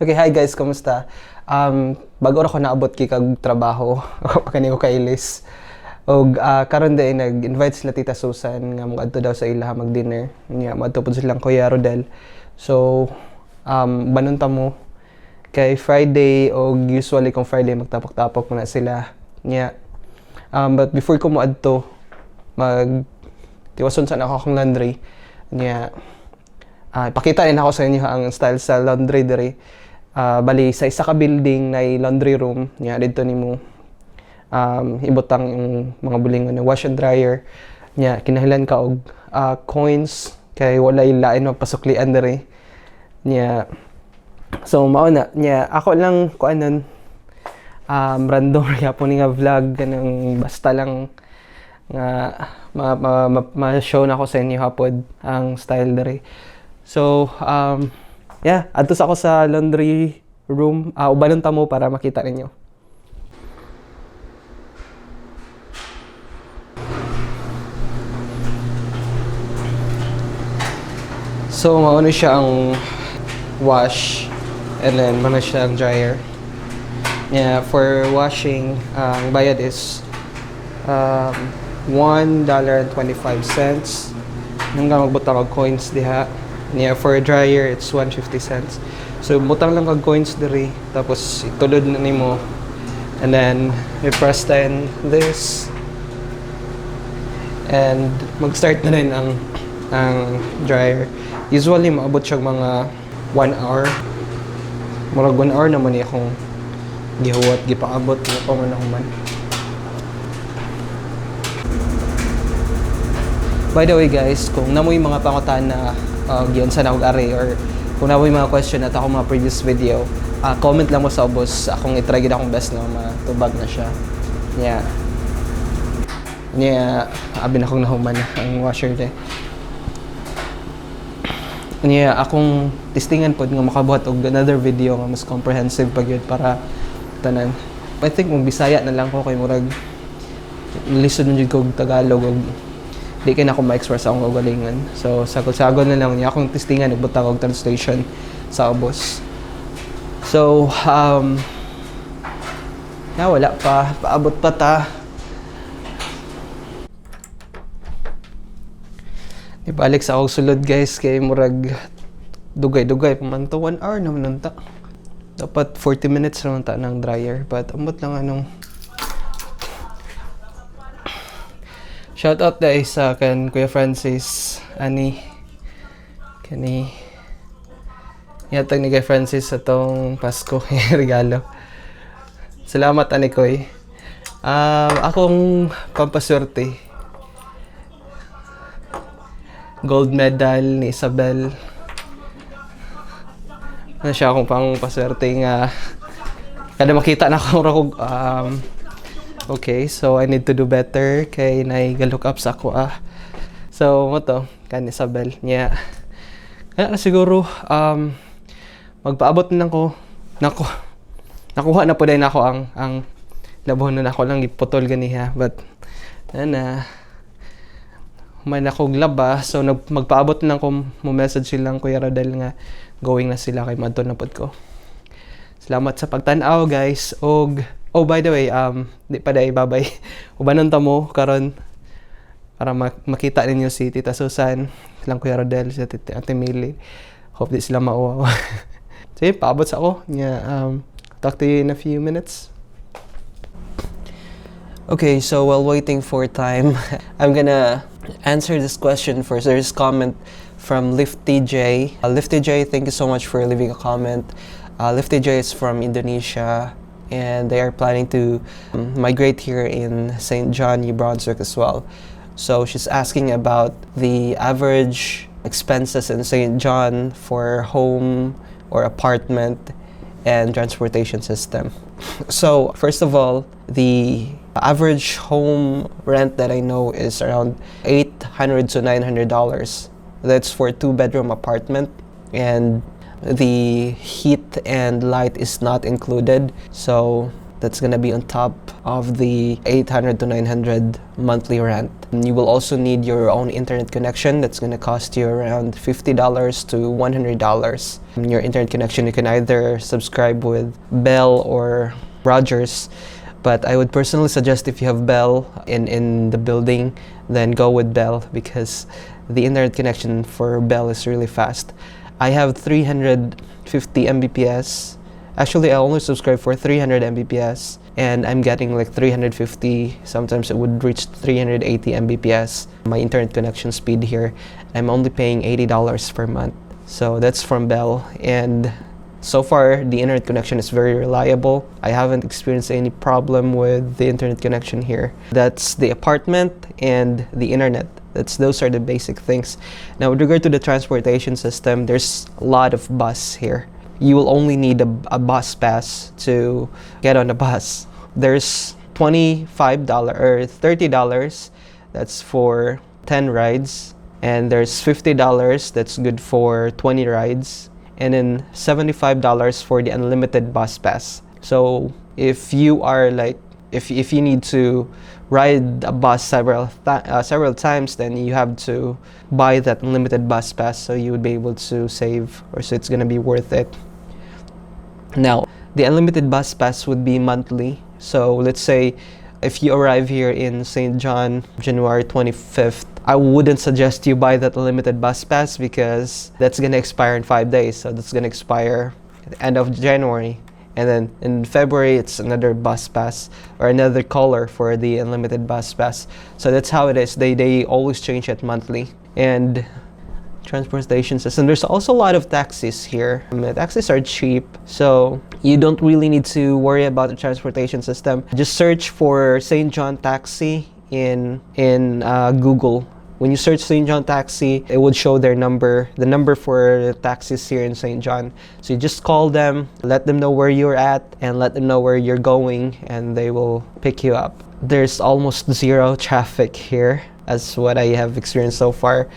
Okay, hi guys, kumusta? Bago ako naabot kag trabaho, kani ko kailis. Og karon day nag-invite sila Tita Susan nga moadto daw sa ilaha mag-dinner. Nya moadto pud silang Kuya Rodel. So, banunta mo kay Friday og usually kung Friday magtapok-tapok muna sila. Nya but before ko moadto tiwason sa ako akong laundry. Nya ipakita rin ako sa inyo ang style sa laundry diri. Bali sa isa ka building na laundry room nya dito nimo ibutang yung mga bulingon ng wash and dryer nya kinahanglan ka og coins kay walay lain ng pasuklian diri nya. So mao na nya ako lang kuanon random gyapon nga vlog kanang basta lang nga ma-show na ako sa inyo hapod ang style diri. So yeah, adto sa ako sa laundry room. Ubanon ta mo para makita ninyo. So, mauna siya ang wash and then mauna siya ang dryer. Yeah, for washing, ang bayad is $1.25. Hanggang magbutang og coins diha. Yeah, for a dryer, it's 150 cents. So, butang lang kag coins diri, tapos itulod na nimo. And then, you press then this. And mag-start na rin ang dryer. Usually, maabot siya mga 1 hour. Murag 1 hour naman akong gihuwat, gipaabot, man. By the way guys, kung namoy mga pangutan na giyon sa nawag-ari or kung namoy mga question at ako mga previous video, comment lang mo sa ubos. Akong itry gid akong best na matubag na siya. Yeah, abi na akong nahuman ang washer day. Yeah, akong testingan pod nga makabuhat og another video nga mas comprehensive pa gyud para tanan. I think mong Bisaya na lang ko kay murag listen jud ko og Tagalog og di kay na ako ma-express akong kagalingan. So sagol-sagol na lang niya akong testingan og butang og translation sa ubos. So wala pa paabot pa ta. Ibalik sa akong sulod guys kay murag dugay-dugay pamanto 1 hour naman nunta. Dapat 40 minutes naman ta ng dryer but ambot lang anong shout out dahil sa kan Kuya Francis ani kani yatag ni Kuya Francis sa tong Pasko regalo. Salamat ani Koy. Akong pampaswerte gold medal ni Isabel. Ano siya akong pang paswerte nga kada makita na ako okay, so I need to do better kay nai-look up sa ako So mo to kan Isabel niya. Kaya siguro magpaabot na ko nakuha na po din ako ang labuhon na ako lang iputol ganiha but may nakog laba, so magpaabot na ko mo message silang Kuya Rodel nga going na sila kay madto na pod ko. Salamat sa pagtan-aw guys. Og by the way, di pa dai babay. Ubanon ta mo karon para makita ninyo si Tita Susan, silang Kuya Rodel, si Ate Millie. Hope di sila mauwaw. Sige, paabot sa ako. Talk to you in a few minutes. Okay, so while waiting for time, I'm gonna answer this question first. There's a comment from Lifty J. Lifty J, thank you so much for leaving a comment. Lifty J is from Indonesia and they are planning to migrate here in St. John, New Brunswick as well. So she's asking about the average expenses in St. John for home or apartment and transportation system. So first of all, the average home rent that I know is around $800 to $900. That's for a 2-bedroom apartment, and the heat and light is not included. So That's gonna be on top of the 800 to 900 monthly rent. And you will also need your own internet connection. That's gonna cost you around $50 to $100. And your internet connection, you can either subscribe with Bell or Rogers, but I would personally suggest if you have Bell in the building, then go with Bell because the internet connection for Bell is really fast. I have 350 Mbps. Actually, I only subscribe for 300 Mbps and I'm getting like 350, sometimes it would reach 380 Mbps. My internet connection speed here, I'm only paying $80 per month. So that's from Bell, and so far the internet connection is very reliable. I haven't experienced any problem with the internet connection here. That's the apartment and the internet. Those are the basic things. Now with regard to the transportation system, there's a lot of bus here. You will only need a bus pass to get on the bus. There's $25 or $30, that's for 10 rides. And there's $50, that's good for 20 rides. And then $75 for the unlimited bus pass. So if you are like, if you need to ride a bus several times, then you have to buy that unlimited bus pass, so you would be able to save, or so it's gonna be worth it. Now, the unlimited bus pass would be monthly. So let's say if you arrive here in St. John, January 25th, I wouldn't suggest you buy that unlimited bus pass because that's gonna expire in 5 days. So that's gonna expire at the end of January. And then in February, it's another bus pass or another color for the unlimited bus pass. So that's how it is. They always change it monthly. And transportation system, there's also a lot of taxis here. Taxis are cheap, so you don't really need to worry about the transportation system. Just search for St. John Taxi in Google. When you search St. John Taxi, it would show their number, the number for the taxis here in St. John. So you just call them, let them know where you're at, and let them know where you're going, and they will pick you up. There's almost zero traffic here, as what I have experienced so far,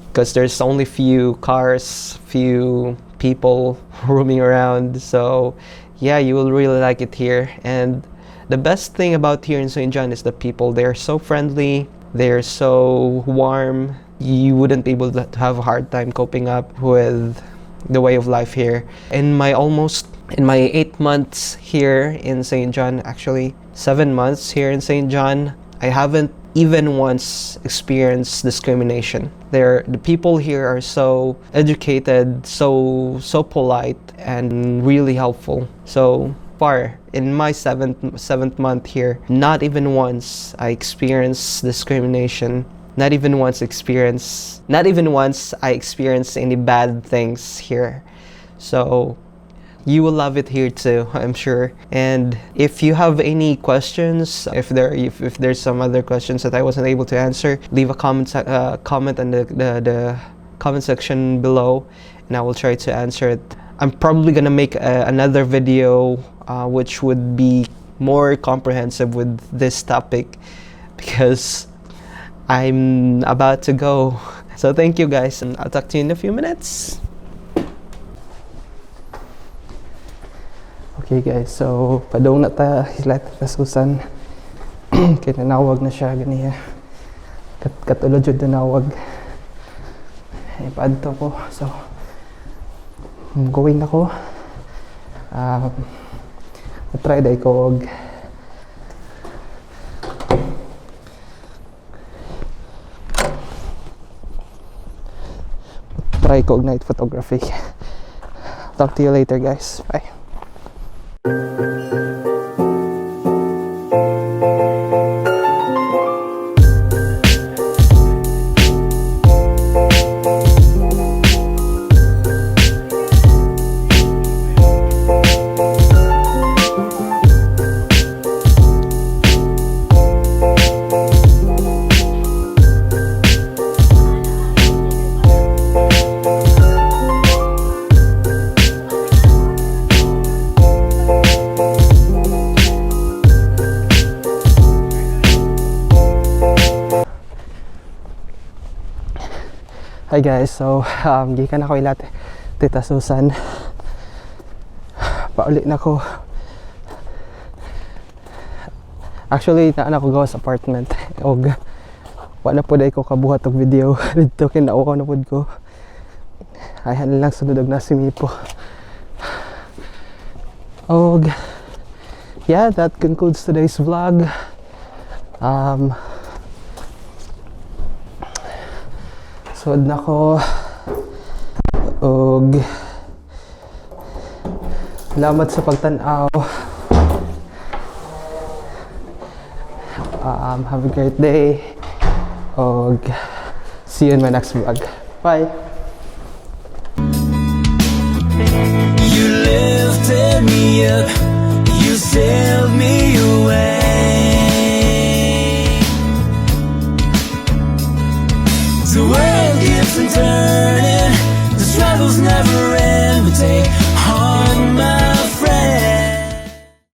because there's only few cars, few people roaming around. So yeah, you will really like it here. And the best thing about here in St. John is the people. They're so friendly, they're so warm. You wouldn't be able to have a hard time coping up with the way of life here. In my 8 months here in St. John, actually 7 months here in St. John, I haven't even once experienced discrimination. The people here are so educated, so polite, and really helpful. So far, in my seventh month here, not even once I experienced discrimination. Not even once I experienced any bad things here. So you will love it here too, I'm sure. And if you have any questions, if there's some other questions that I wasn't able to answer, leave a comment on the comment section below, and I will try to answer it. I'm probably gonna make another video which would be more comprehensive with this topic because I'm about to go. So thank you guys, and I'll talk to you in a few minutes. Okay guys, so padong na ta sila Tita Susan. Kinanawag na siya ganiya. Katulad jud nanawag. Ipadto ko. So I'm going ako. Try day ko night photography. Talk to you later guys. Bye. Hi guys, so gikan ako ila Tita Susan. Pauli na ko. Actually, naan ako gawa sa apartment. Og wala po dahil ko kabuhat og video. Dito kinaukaw na po ko. Ay, lang sunod og nasimipo. Og yeah, that concludes today's vlog. Suod na ko. Og salamat sa pagtanaw. Have a great day. Og see you in my next vlog. Bye. You lifted me up, you sailed me away.